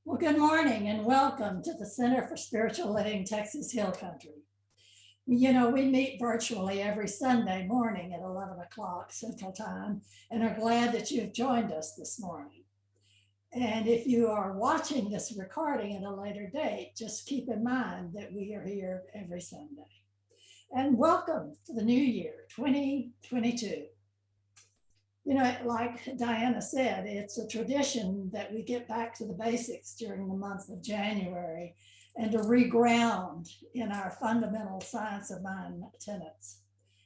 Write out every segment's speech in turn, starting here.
Well, good morning and welcome to the Center for Spiritual Living, Texas Hill Country. We meet virtually every Sunday morning at 11 o'clock Central Time and are glad that you've joined us this morning. And if you are watching this recording at a later date, just keep in mind that we are here every Sunday. And welcome to the new year, 2022. Like Diana said, it's a tradition that we get back to the basics during the month of January and to reground in our fundamental science of mind tenets.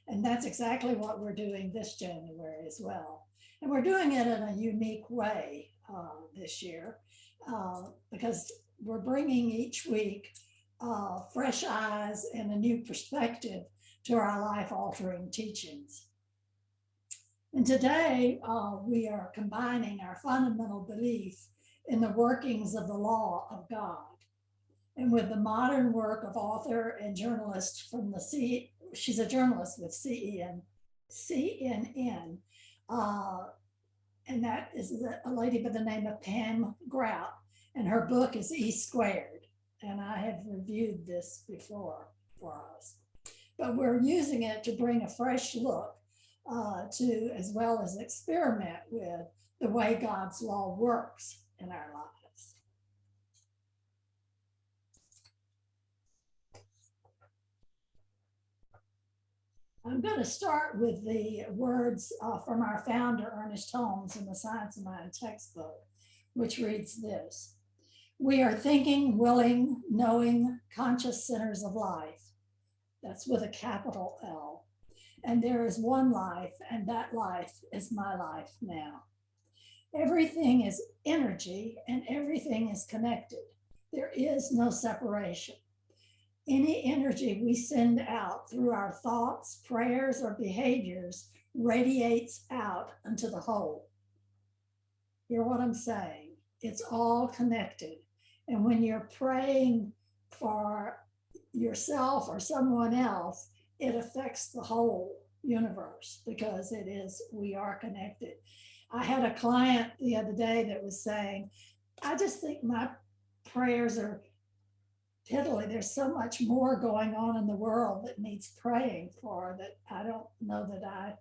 And that's exactly what we're doing this January as well. And we're doing it in a unique way this year because we're bringing each week fresh eyes and a new perspective to our life-altering teachings. And today we are combining our fundamental belief in the workings of the law of God. And with the modern work of author and journalist from she's a journalist with CNN, and that is a lady by the name of Pam Grout, and her book is E Squared. And I have reviewed this before for us. But we're using it to bring a fresh look to, as well as experiment with the way God's law works in our lives. I'm going to start with the words from our founder, Ernest Holmes, in the Science of Mind textbook, which reads this: "We are thinking, willing, knowing, conscious centers of life." That's with a capital L. "And there is one life, and that life is my life now." Everything is energy and everything is connected. There is no separation. Any energy we send out through our thoughts, prayers, or behaviors radiates out into the whole. Hear what I'm saying? It's all connected. And when you're praying for yourself or someone else, it affects the whole universe because we are connected. I had a client the other day that was saying, I just think my prayers are piddly. There's so much more going on in the world that needs praying for that I don't know that I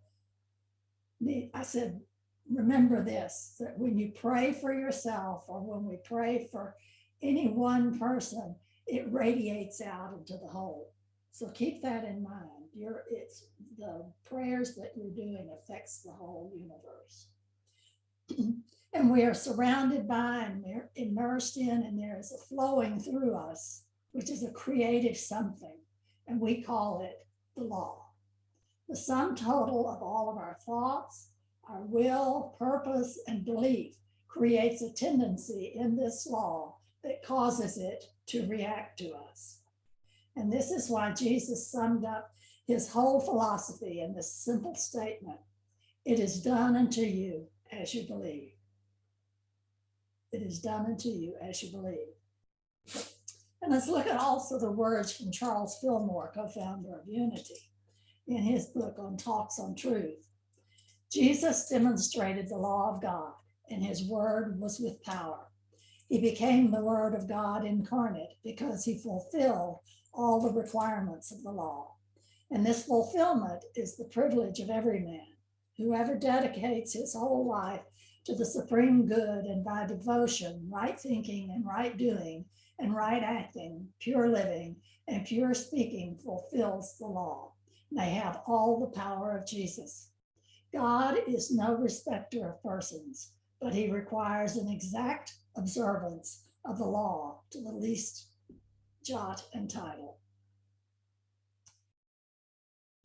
need. I said, remember this, that when you pray for yourself or when we pray for any one person, it radiates out into the whole. So keep that in mind. It's the prayers that you're doing affects the whole universe. And we are surrounded by and we're immersed in, and there is a flowing through us, which is a creative something, and we call it the law. The sum total of all of our thoughts, our will, purpose, and belief creates a tendency in this law that causes it to react to us. And this is why Jesus summed up his whole philosophy in this simple statement: it is done unto you as you believe. It is done unto you as you believe. And let's look at also the words from Charles Fillmore, co-founder of Unity, in his book on Talks on Truth. Jesus demonstrated the law of God, and his word was with power. He became the Word of God incarnate because he fulfilled all the requirements of the law. And this fulfillment is the privilege of every man. Whoever dedicates his whole life to the supreme good and by devotion, right thinking and right doing and right acting, pure living and pure speaking fulfills the law. They have all the power of Jesus. God is no respecter of persons, but he requires an exact observance of the law to the least jot and tittle.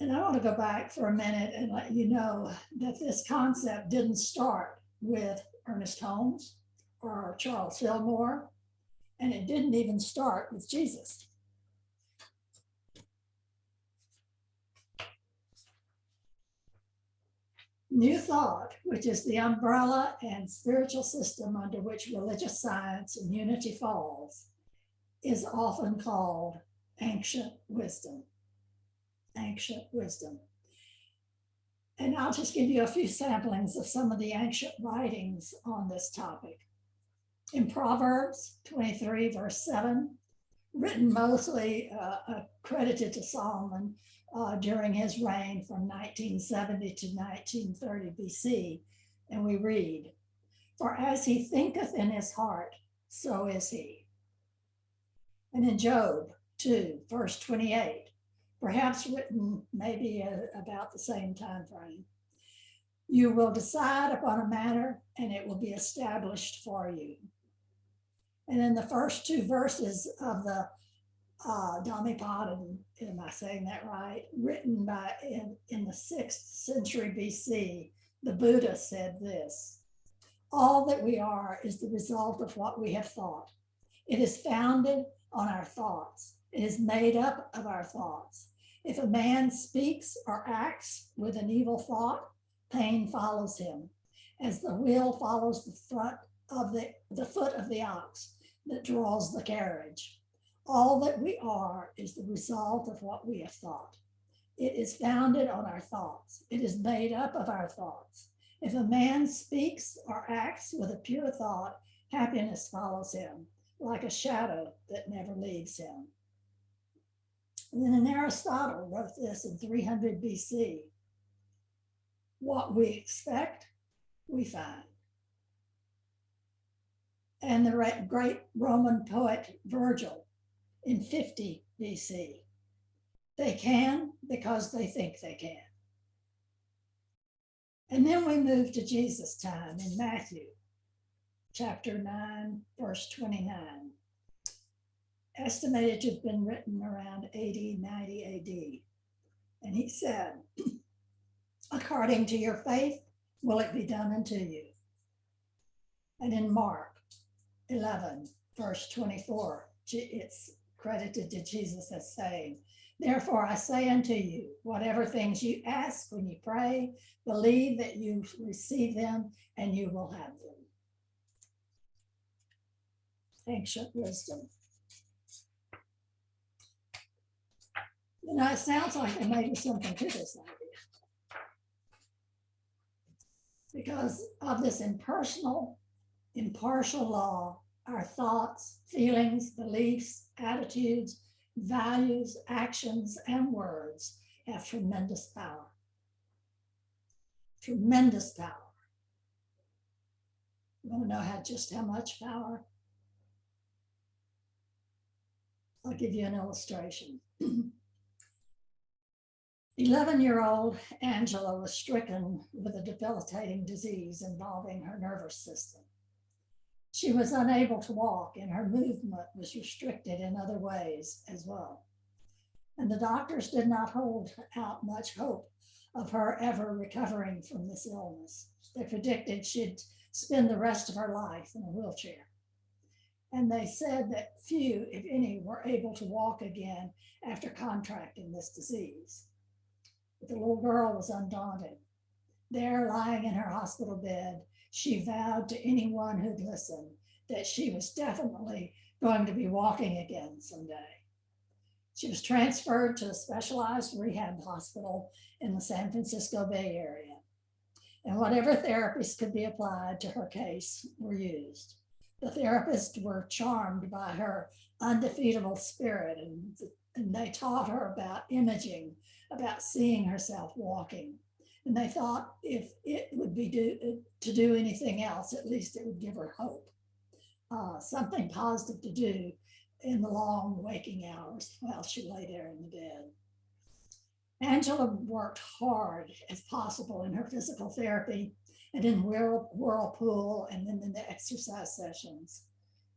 And I want to go back for a minute and let you know that this concept didn't start with Ernest Holmes or Charles Fillmore, and it didn't even start with Jesus. New Thought, which is the umbrella and spiritual system under which religious science and unity falls, is often called ancient wisdom. Ancient wisdom. And I'll just give you a few samplings of some of the ancient writings on this topic. In Proverbs 23, verse 7, written mostly credited to Solomon during his reign from 1970 to 1930 BC. And we read, "For as he thinketh in his heart, so is he." And in Job 2, verse 28, perhaps written maybe about the same time frame, "You will decide upon a matter and it will be established for you." And in the first two verses of the Dhammapada, am I saying that right? Written in the 6th century BC, the Buddha said this: "All that we are is the result of what we have thought. It is founded on our thoughts. It is made up of our thoughts. If a man speaks or acts with an evil thought, pain follows him, as the wheel follows the foot of the ox that draws the carriage. All that we are is the result of what we have thought. It is founded on our thoughts. It is made up of our thoughts. If a man speaks or acts with a pure thought, happiness follows him, like a shadow that never leaves him." And then Aristotle wrote this in 300 BC. "What we expect, we find." And the great Roman poet Virgil in 50 BC. "They can because they think they can." And then we move to Jesus' time in Matthew chapter 9, verse 29. Estimated to have been written around 80, 90 AD. And he said, "According to your faith, will it be done unto you." And in Mark 11, verse 24, it's credited to Jesus as saying, "Therefore I say unto you, whatever things you ask when you pray, believe that you receive them and you will have them." Ancient wisdom. You know, it sounds like there may be something to this idea, because of this impersonal, impartial law, our thoughts, feelings, beliefs, attitudes, values, actions, and words have tremendous power. Tremendous power. You want to know just how much power? I'll give you an illustration. 11-year-old Angela was stricken with a debilitating disease involving her nervous system. She was unable to walk, and her movement was restricted in other ways as well. And the doctors did not hold out much hope of her ever recovering from this illness. They predicted she'd spend the rest of her life in a wheelchair. And they said that few, if any, were able to walk again after contracting this disease. But the little girl was undaunted. There, lying in her hospital bed, she vowed to anyone who'd listen that she was definitely going to be walking again someday. She was transferred to a specialized rehab hospital in the San Francisco Bay Area. And whatever therapies could be applied to her case were used. The therapists were charmed by her undefeatable spirit, and they taught her about imaging, about seeing herself walking. And they thought if it would be to do anything else, at least it would give her hope, something positive to do in the long waking hours while she lay there in the bed. Angela worked hard as possible in her physical therapy and in whirlpool and in the exercise sessions.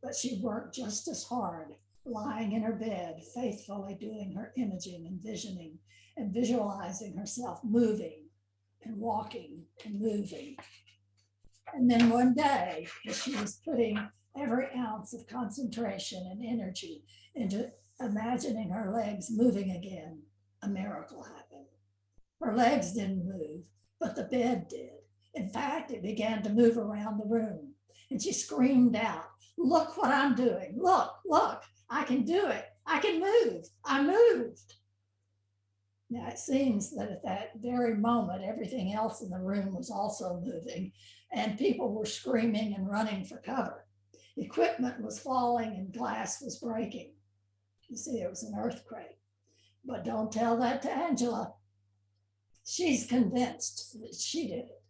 But she worked just as hard lying in her bed, faithfully doing her imaging and visioning and visualizing herself moving and walking and moving. And then one day, as she was putting every ounce of concentration and energy into imagining her legs moving again, a miracle happened. Her legs didn't move, but the bed did. In fact, it began to move around the room. And she screamed out, "Look what I'm doing. Look, look, I can do it. I can move. I moved." Now, it seems that at that very moment, everything else in the room was also moving, and people were screaming and running for cover. Equipment was falling and glass was breaking. You see, it was an earthquake. But don't tell that to Angela. She's convinced that she did it.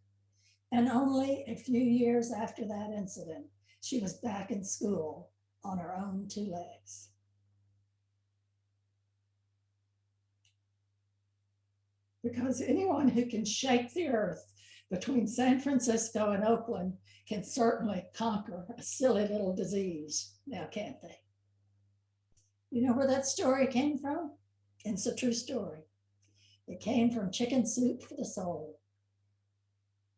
And only a few years after that incident, she was back in school on her own two legs. Because anyone who can shake the earth between San Francisco and Oakland can certainly conquer a silly little disease, now can't they? You know where that story came from? It's a true story. It came from Chicken Soup for the Soul,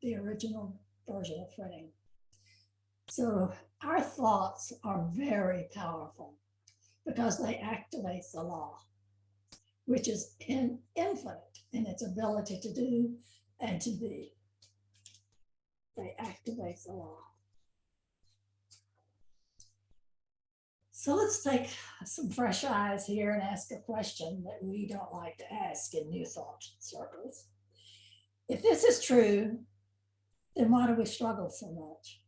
the original version of Fretting. So our thoughts are very powerful because they activate the law, which is infinite in its ability to do and to be. They activate the law. So let's take some fresh eyes here and ask a question that we don't like to ask in New Thought circles. If this is true, then why do we struggle so much?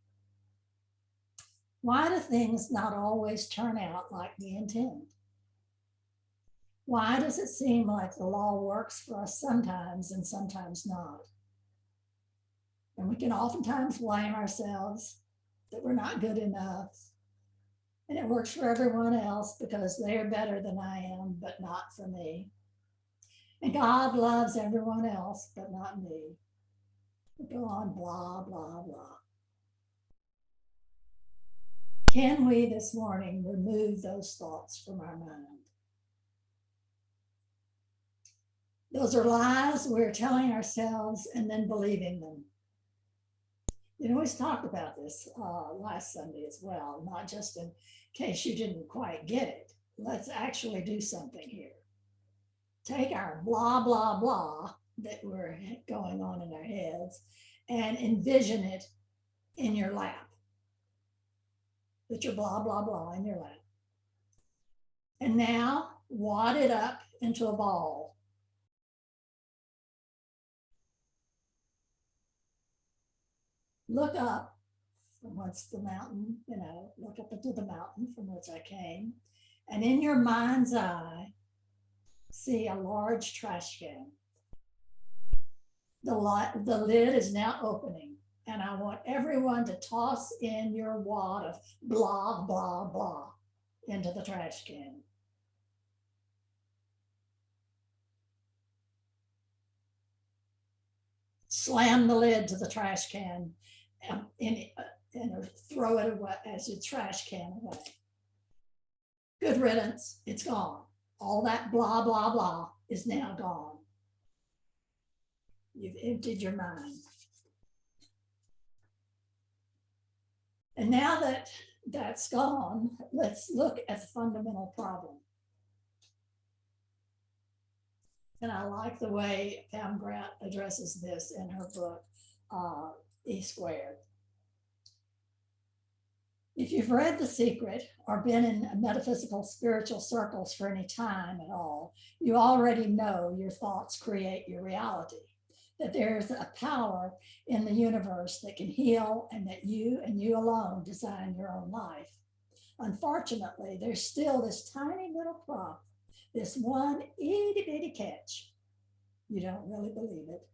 Why do things not always turn out like we intend? Why does it seem like the law works for us sometimes and sometimes not? And we can oftentimes blame ourselves that we're not good enough. And it works for everyone else because they're better than I am, but not for me. And God loves everyone else, but not me. We go on, blah, blah, blah. Can we this morning remove those thoughts from our mind? Those are lies we're telling ourselves and then believing them. You know, we talked about this last Sunday as well, not just in case you didn't quite get it. Let's actually do something here. Take our blah, blah, blah that we're going on in our heads and envision it in your lap. Put your blah, blah, blah in your lap. And now wad it up into a ball. Look up from whence the mountain, look up into the mountain from which I came. And in your mind's eye, see a large trash can. The lid is now opening, and I want everyone to toss in your wad of blah, blah, blah into the trash can. Slam the lid to the trash can and throw it away as your trash can away. Good riddance, it's gone. All that blah, blah, blah is now gone. You've emptied your mind. And now that that's gone, let's look at the fundamental problem. And I like the way Pam Grant addresses this in her book, E Squared. If you've read The Secret or been in metaphysical spiritual circles for any time at all, you already know your thoughts create your reality, that there's a power in the universe that can heal and that you and you alone design your own life. Unfortunately, there's still this tiny little problem, this one itty bitty catch. You don't really believe it,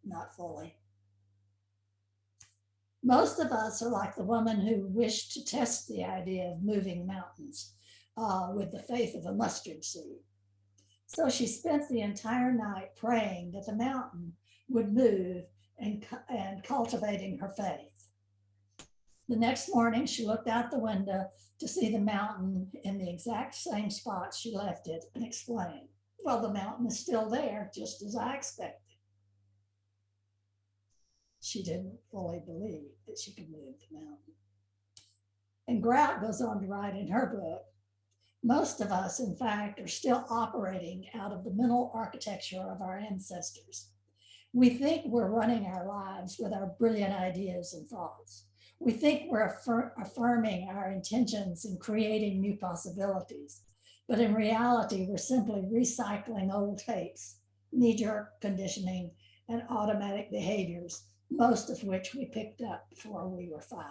not fully. Most of us are like the woman who wished to test the idea of moving mountains with the faith of a mustard seed. So she spent the entire night praying that the mountain would move and cultivating her faith. The next morning, she looked out the window to see the mountain in the exact same spot she left it and exclaimed, well, the mountain is still there, just as I expected. She didn't fully believe that she could move the mountain. And Grout goes on to write in her book, most of us, in fact, are still operating out of the mental architecture of our ancestors. We think we're running our lives with our brilliant ideas and thoughts. We think we're affirming our intentions and creating new possibilities. But in reality, we're simply recycling old tapes, knee-jerk conditioning, and automatic behaviors, most of which we picked up before we were 5.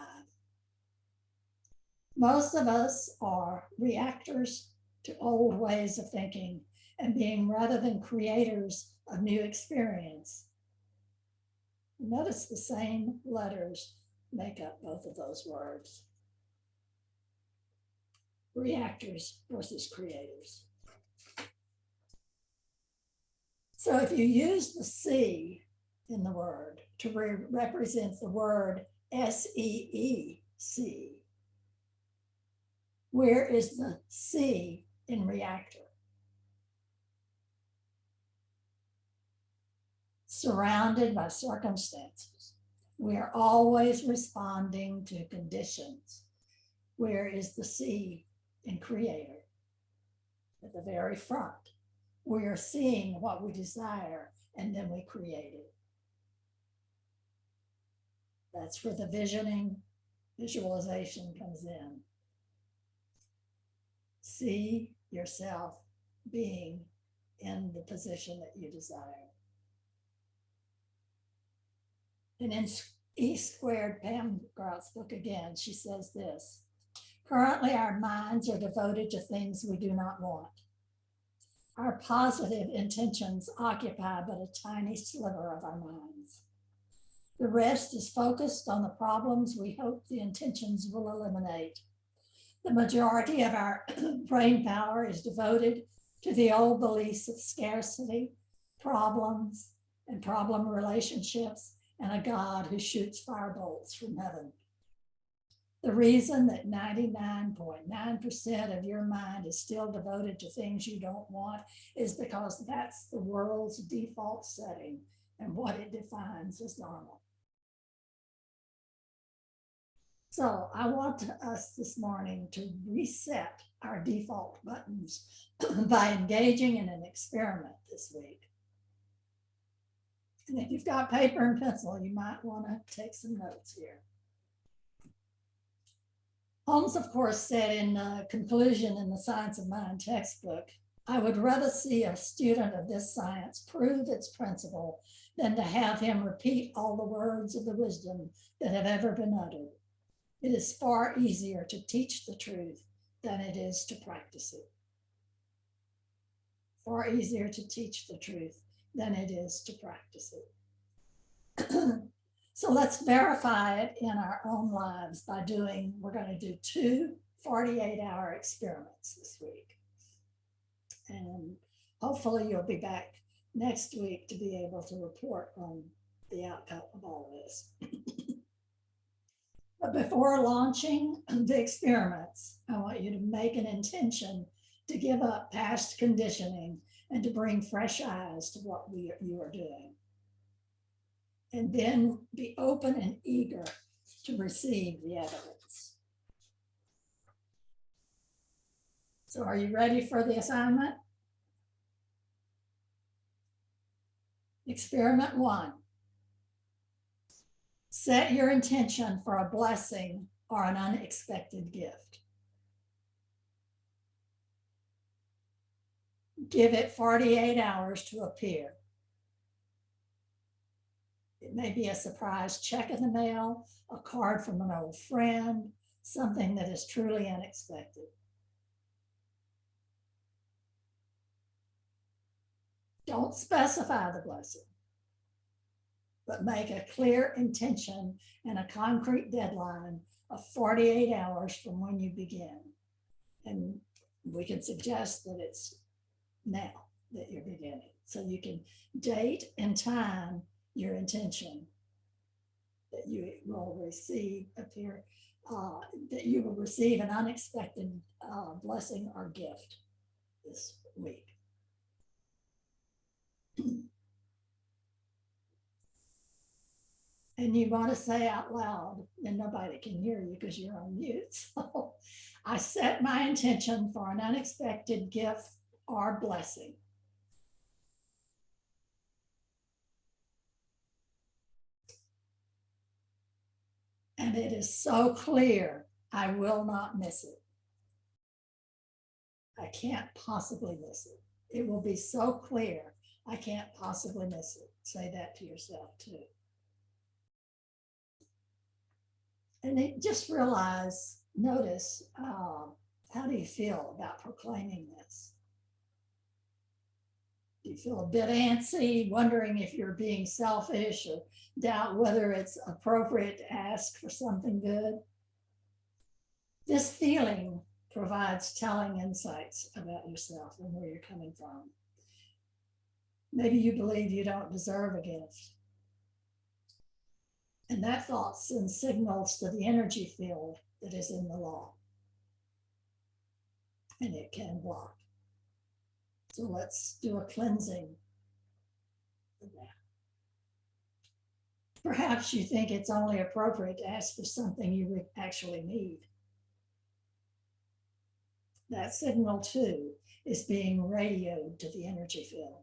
Most of us are reactors to old ways of thinking and being rather than creators of new experience. Notice the same letters make up both of those words. Reactors versus creators. So if you use the C in the word to represent the word SEEC, where is the C in reactor? Surrounded by circumstances. We are always responding to conditions. Where is the C in creator? At the very front. We are seeing what we desire and then we create it. That's where the visualization comes in. See yourself being in the position that you desire. And in E Squared, Pam Grout's book again, she says this: currently our minds are devoted to things we do not want. Our positive intentions occupy but a tiny sliver of our minds. The rest is focused on the problems we hope the intentions will eliminate. The majority of our brain power is devoted to the old beliefs of scarcity, problems, and problem relationships, and a God who shoots firebolts from heaven. The reason that 99.9% of your mind is still devoted to things you don't want is because that's the world's default setting and what it defines as normal. So I want us this morning to reset our default buttons by engaging in an experiment this week. And if you've got paper and pencil, you might want to take some notes here. Holmes, of course, said in conclusion in the Science of Mind textbook, I would rather see a student of this science prove its principle than to have him repeat all the words of the wisdom that have ever been uttered. It is far easier to teach the truth than it is to practice it. Far easier to teach the truth than it is to practice it. So let's verify it in our own lives by we're going to do 2 48-hour experiments this week. And hopefully you'll be back next week to be able to report on the outcome of all this. But before launching the experiments, I want you to make an intention to give up past conditioning and to bring fresh eyes to what you are doing. And then be open and eager to receive the evidence. So are you ready for the assignment? Experiment 1. Set your intention for a blessing or an unexpected gift. Give it 48 hours to appear. It may be a surprise check in the mail, a card from an old friend, something that is truly unexpected. Don't specify the blessing, but make a clear intention and a concrete deadline of 48 hours from when you begin. And we can suggest that it's now that you're beginning. So you can date and time your intention that you will receive that you will receive an unexpected blessing or gift this week. And you want to say out loud, and nobody can hear you because you're on mute. So I set my intention for an unexpected gift or blessing. And it is so clear, I will not miss it. I can't possibly miss it. It will be so clear, I can't possibly miss it. Say that to yourself too. And just realize notice, how do you feel about proclaiming this? Do you feel a bit antsy, wondering if you're being selfish, or doubt whether it's appropriate to ask for something good? This feeling provides telling insights about yourself and where you're coming from. Maybe you believe you don't deserve a gift. And that thought sends signals to the energy field that is in the law. And it can block. So let's do a cleansing of that. Perhaps you think it's only appropriate to ask for something you actually need. That signal, too, is being radioed to the energy field.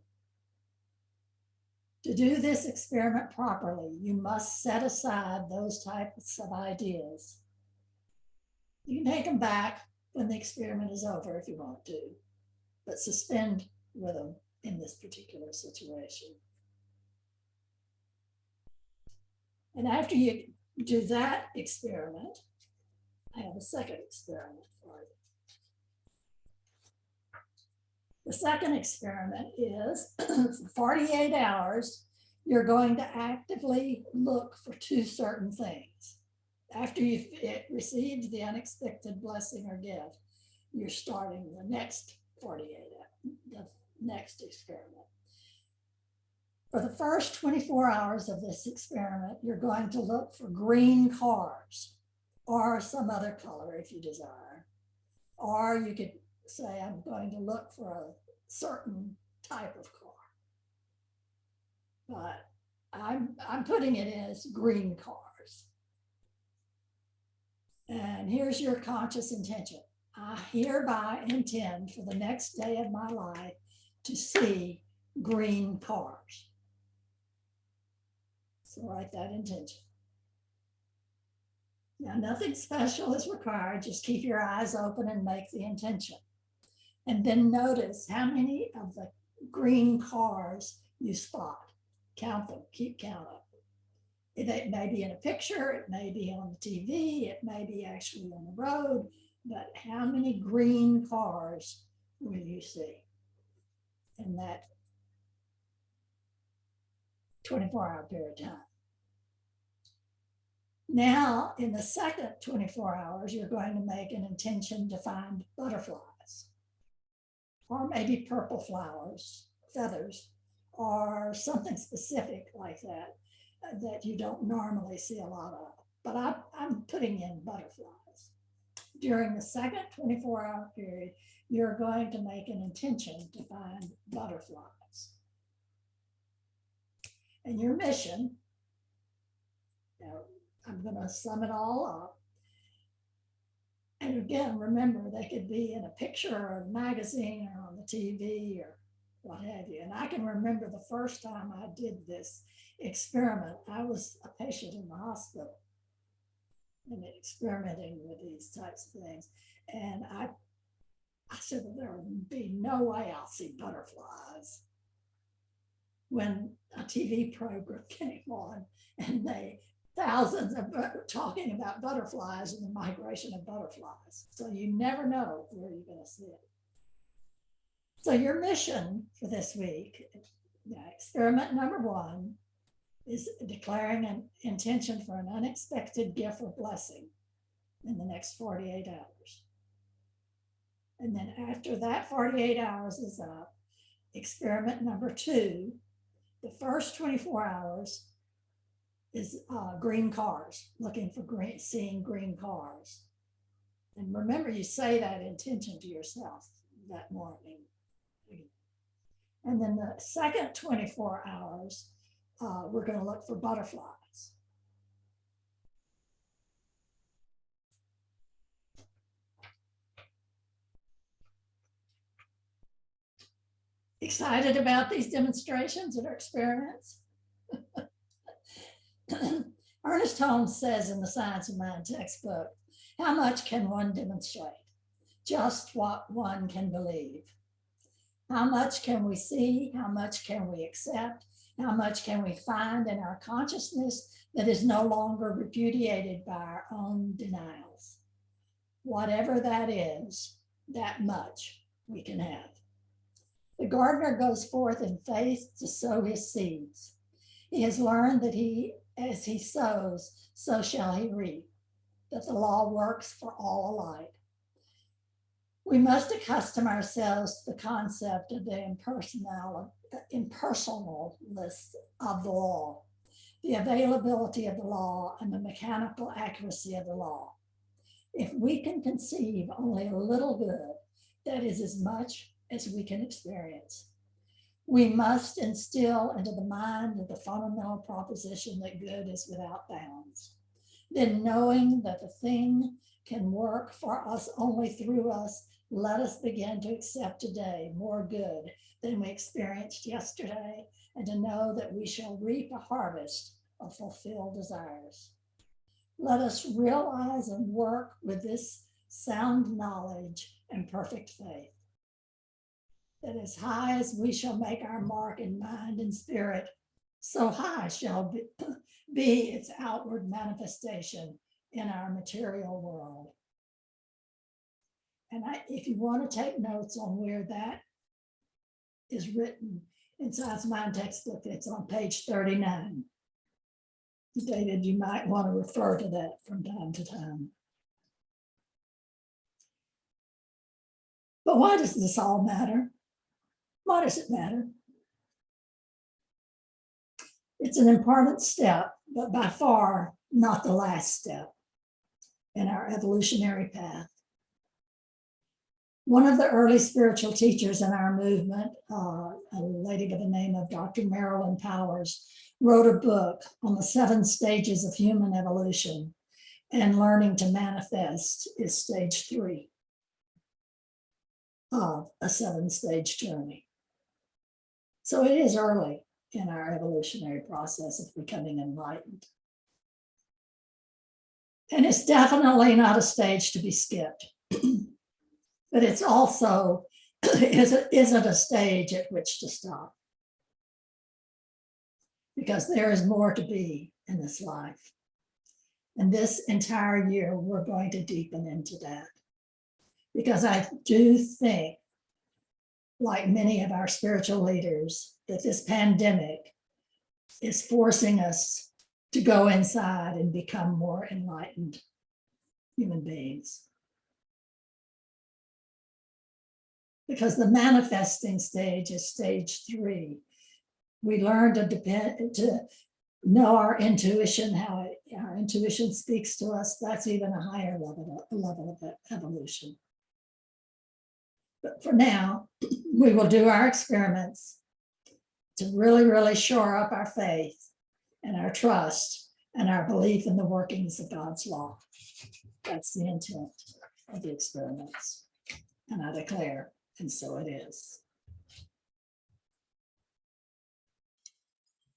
To do this experiment properly, you must set aside those types of ideas. You can take them back when the experiment is over if you want to, but suspend with them in this particular situation. And after you do that experiment, I have a second experiment for you. The second experiment is for 48 hours, you're going to actively look for two certain things. After you've received the unexpected blessing or gift, you're starting the next 48 hours, the next experiment. For the first 24 hours of this experiment, you're going to look for green cars or some other color if you desire. Or you could say, I'm going to look for a certain type of car. But I'm putting it as green cars. And here's your conscious intention. I hereby intend for the next day of my life to see green cars. So write that intention. Now, nothing special is required. Just keep your eyes open and make the intention. And then notice how many of the green cars you spot. Count them, keep count of them. It may be in a picture, it may be on the TV, it may be actually on the road, but how many green cars will you see in that 24-hour period of time? Now, in the second 24 hours, you're going to make an intention to find butterflies, or maybe purple flowers, feathers, or something specific like that that you don't normally see a lot of. But I'm putting in butterflies. During the second 24-hour period, you're going to make an intention to find butterflies. And your mission, now I'm going to sum it all up. And again, remember, they could be in a picture or a magazine or on the TV or what have you. And I can remember the first time I did this experiment, I was a patient in the hospital and experimenting with these types of things. And I said, well, there would be no way I'll see butterflies. When a TV program came on and thousands of talking about butterflies and the migration of butterflies. So you never know where you're going to see it. So your mission for this week, experiment number 1, is declaring an intention for an unexpected gift or blessing in the next 48 hours. And then after that 48 hours is up, experiment number 2, the first 24 hours is green cars, looking for seeing green cars. And remember, you say that intention to yourself that morning. And then the second 24 hours, we're going to look for butterflies. Excited about these demonstrations or experiments? Ernest Holmes says in the Science of Mind textbook, how much can one demonstrate? Just what one can believe. How much can we see? How much can we accept? How much can we find in our consciousness that is no longer repudiated by our own denials? whatever that is, that much we can have. The gardener goes forth in faith to sow his seeds. He has learned that as he sows, so shall he reap, that the law works for all alike. We must accustom ourselves to the concept of the impersonalness of the law, the availability of the law, and the mechanical accuracy of the law. If we can conceive only a little good, that is as much as we can experience. We must instill into the mind the fundamental proposition that good is without bounds. Then, knowing that the thing can work for us only through us, let us begin to accept today more good than we experienced yesterday, and to know that we shall reap a harvest of fulfilled desires. Let us realize and work with this sound knowledge and perfect faith, that as high as we shall make our mark in mind and spirit, so high shall be its outward manifestation in our material world. And if you want to take notes on where that is written in Science of Mind textbook, it's on page 39. David, you might want to refer to that from time to time. But why does this all matter? Why does it matter? It's an important step, but by far not the last step in our evolutionary path. One of the early spiritual teachers in our movement, a lady by the name of Dr. Marilyn Powers, wrote a book on the 7 stages of human evolution, and learning to manifest is stage 3 of a 7-stage journey. So it is early in our evolutionary process of becoming enlightened. And it's definitely not a stage to be skipped. But it's also isn't a stage at which to stop, because there is more to be in this life. And this entire year, we're going to deepen into that, because I do think, like many of our spiritual leaders, that this pandemic is forcing us to go inside and become more enlightened human beings. Because the manifesting stage is stage 3. We learn to know our intuition, how our intuition speaks to us. That's even a higher level of evolution. But for now, we will do our experiments to really, really shore up our faith and our trust and our belief in the workings of God's law. That's the intent of the experiments. And I declare, and so it is.